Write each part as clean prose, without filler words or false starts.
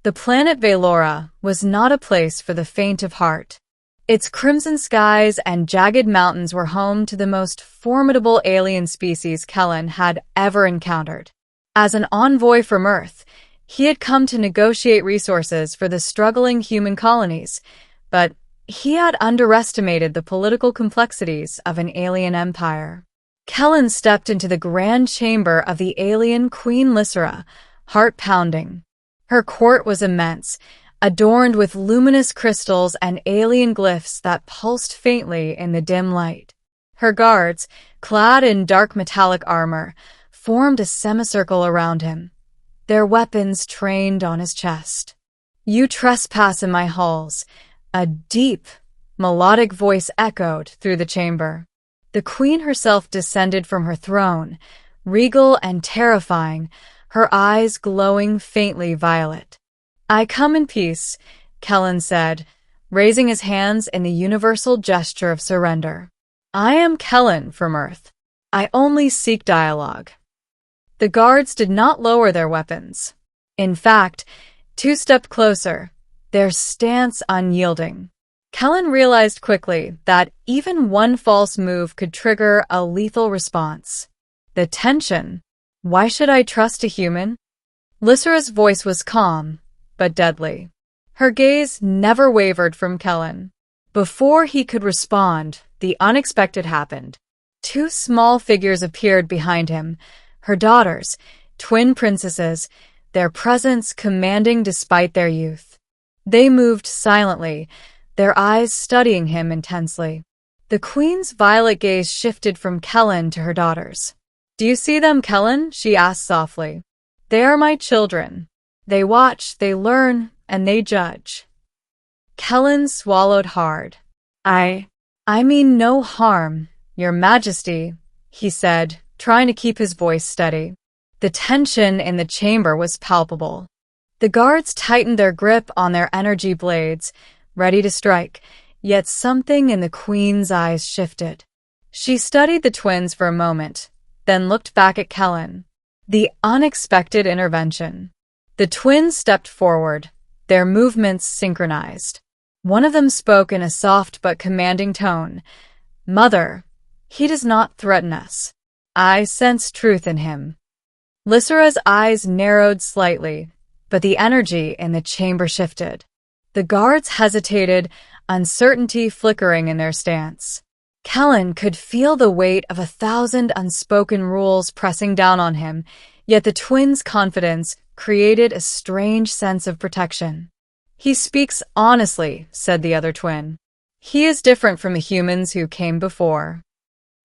The planet Veylora was not a place for the faint of heart. Its crimson skies and jagged mountains were home to the most formidable alien species Kellan had ever encountered. As an envoy from Earth, he had come to negotiate resources for the struggling human colonies, but he had underestimated the political complexities of an alien empire. Kellan stepped into the grand chamber of the alien Queen Veylora, heart-pounding. Her court was immense, adorned with luminous crystals and alien glyphs that pulsed faintly in the dim light. Her guards, clad in dark metallic armor, formed a semicircle around him, their weapons trained on his chest. "You trespass in my halls," a deep, melodic voice echoed through the chamber. The queen herself descended from her throne, regal and terrifying, her eyes glowing faintly violet. "I come in peace," Kellan said, raising his hands in the universal gesture of surrender. "I am Kellan from Earth. I only seek dialogue." The guards did not lower their weapons. In fact, two stepped closer, their stance unyielding. Kellan realized quickly that even one false move could trigger a lethal response. The tension. "Why should I trust a human?" Veylora's voice was calm, but deadly. Her gaze never wavered from Kellan. Before he could respond, the unexpected happened. Two small figures appeared behind him, her daughters, twin princesses, their presence commanding despite their youth. They moved silently, their eyes studying him intensely. The queen's violet gaze shifted from Kellan to her daughters. "Do you see them, Kellan?" she asked softly. "They are my children. They watch, they learn, and they judge." Kellan swallowed hard. I mean no harm, Your Majesty," he said, trying to keep his voice steady. The tension in the chamber was palpable. The guards tightened their grip on their energy blades, ready to strike, yet something in the queen's eyes shifted. She studied the twins for a moment, then looked back at Kellan. The unexpected intervention. The twins stepped forward, their movements synchronized. One of them spoke in a soft but commanding tone. "Mother, he does not threaten us. I sense truth in him." Veylora's eyes narrowed slightly, but the energy in the chamber shifted. The guards hesitated, uncertainty flickering in their stance. Kellan could feel the weight of 1,000 unspoken rules pressing down on him, yet the twins' confidence created a strange sense of protection. "He speaks honestly," said the other twin. "He is different from the humans who came before."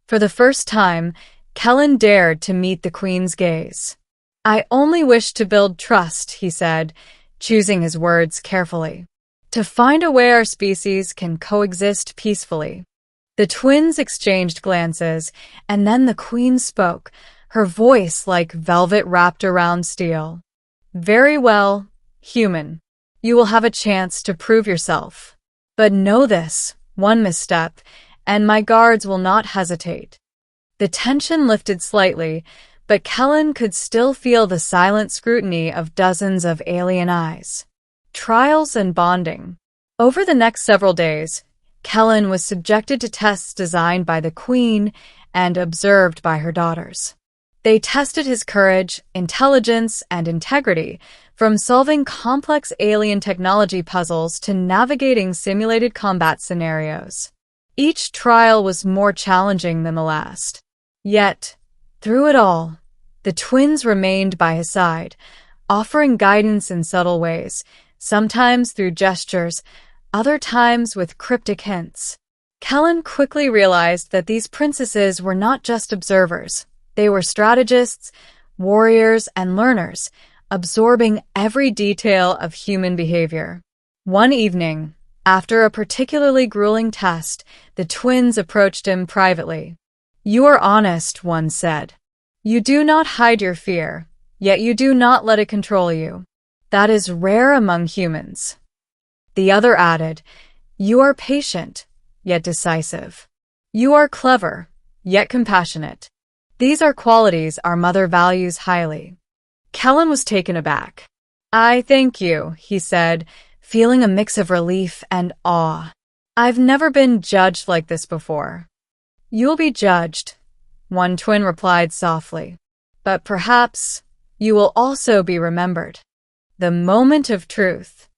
For the first time, Kellan dared to meet the queen's gaze. "I only wish to build trust," he said, choosing his words carefully. "To find a way our species can coexist peacefully." The twins exchanged glances, and then the queen spoke, her voice like velvet wrapped around steel. "Very well, human. You will have a chance to prove yourself. But know this, one misstep, and my guards will not hesitate." The tension lifted slightly, but Kellan could still feel the silent scrutiny of dozens of alien eyes. Trials and bonding. Over the next several days, Kellan was subjected to tests designed by the queen and observed by her daughters. They tested his courage, intelligence, and integrity, from solving complex alien technology puzzles to navigating simulated combat scenarios. Each trial was more challenging than the last. Yet, through it all, the twins remained by his side, offering guidance in subtle ways, sometimes through gestures, other times with cryptic hints. Kellan quickly realized that these princesses were not just observers. They were strategists, warriors, and learners, absorbing every detail of human behavior. One evening, after a particularly grueling test, the twins approached him privately. "You are honest," one said. "You do not hide your fear, yet you do not let it control you. That is rare among humans." The other added, "You are patient, yet decisive. You are clever, yet compassionate. These are qualities our mother values highly." Kellan was taken aback. "I thank you," he said, feeling a mix of relief and awe. "I've never been judged like this before." "You'll be judged," one twin replied softly. "But perhaps you will also be remembered." The moment of truth.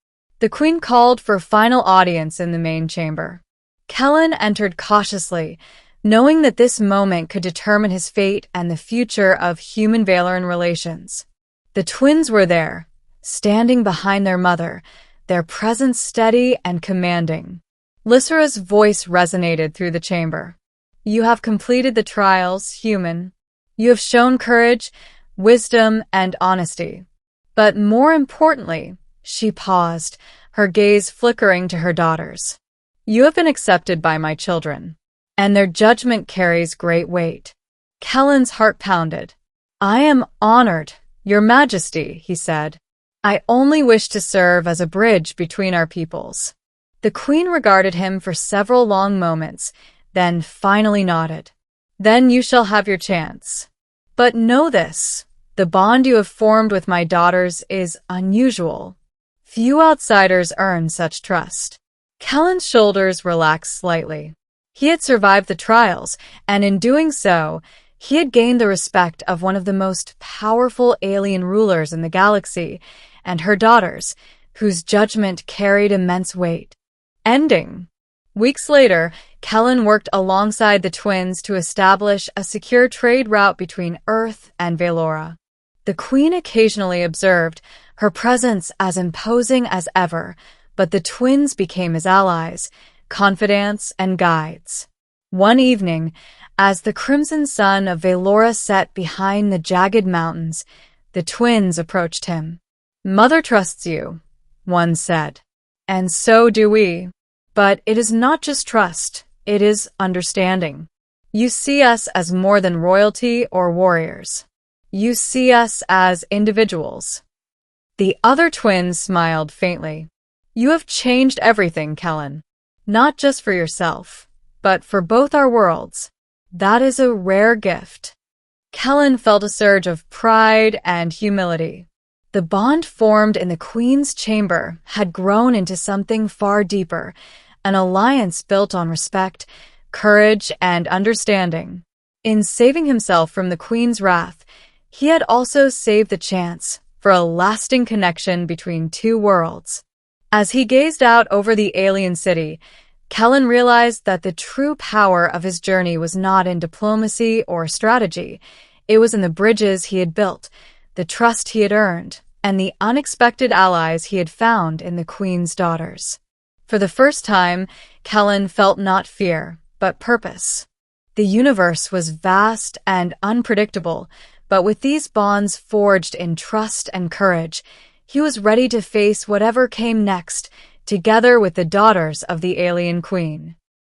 The queen called for final audience in the main chamber. Kellan entered cautiously, knowing that this moment could determine his fate and the future of human-Veyloran relations. The twins were there, standing behind their mother, their presence steady and commanding. Lysera's voice resonated through the chamber. "You have completed the trials, human. You have shown courage, wisdom, and honesty. But more importantly," she paused, her gaze flickering to her daughters, "you have been accepted by my children, and their judgment carries great weight." Kellan's heart pounded. "I am honored, Your Majesty," he said. "I only wish to serve as a bridge between our peoples." The queen regarded him for several long moments, then finally nodded. "Then you shall have your chance. But know this, the bond you have formed with my daughters is unusual. Few outsiders earn such trust." Kellan's shoulders relaxed slightly. He had survived the trials, and in doing so, he had gained the respect of one of the most powerful alien rulers in the galaxy, and her daughters, whose judgment carried immense weight. Ending. Weeks later, Kellan worked alongside the twins to establish a secure trade route between Earth and Veylora. The queen occasionally observed, her presence as imposing as ever, but the twins became his allies, confidants, and guides. One evening, as the crimson sun of Veylora set behind the jagged mountains, the twins approached him. "Mother trusts you," one said. "And so do we. But it is not just trust, it is understanding. You see us as more than royalty or warriors. You see us as individuals." The other twins smiled faintly. "You have changed everything, Kellan. Not just for yourself, but for both our worlds. That is a rare gift." Kellan felt a surge of pride and humility. The bond formed in the queen's chamber had grown into something far deeper, an alliance built on respect, courage, and understanding. In saving himself from the queen's wrath, he had also saved the chance for a lasting connection between two worlds. As he gazed out over the alien city, Kellan realized that the true power of his journey was not in diplomacy or strategy. It was in the bridges he had built, the trust he had earned, and the unexpected allies he had found in the queen's daughters. For the first time, Kellan felt not fear, but purpose. The universe was vast and unpredictable, but with these bonds forged in trust and courage, he was ready to face whatever came next, together with the daughters of the alien queen.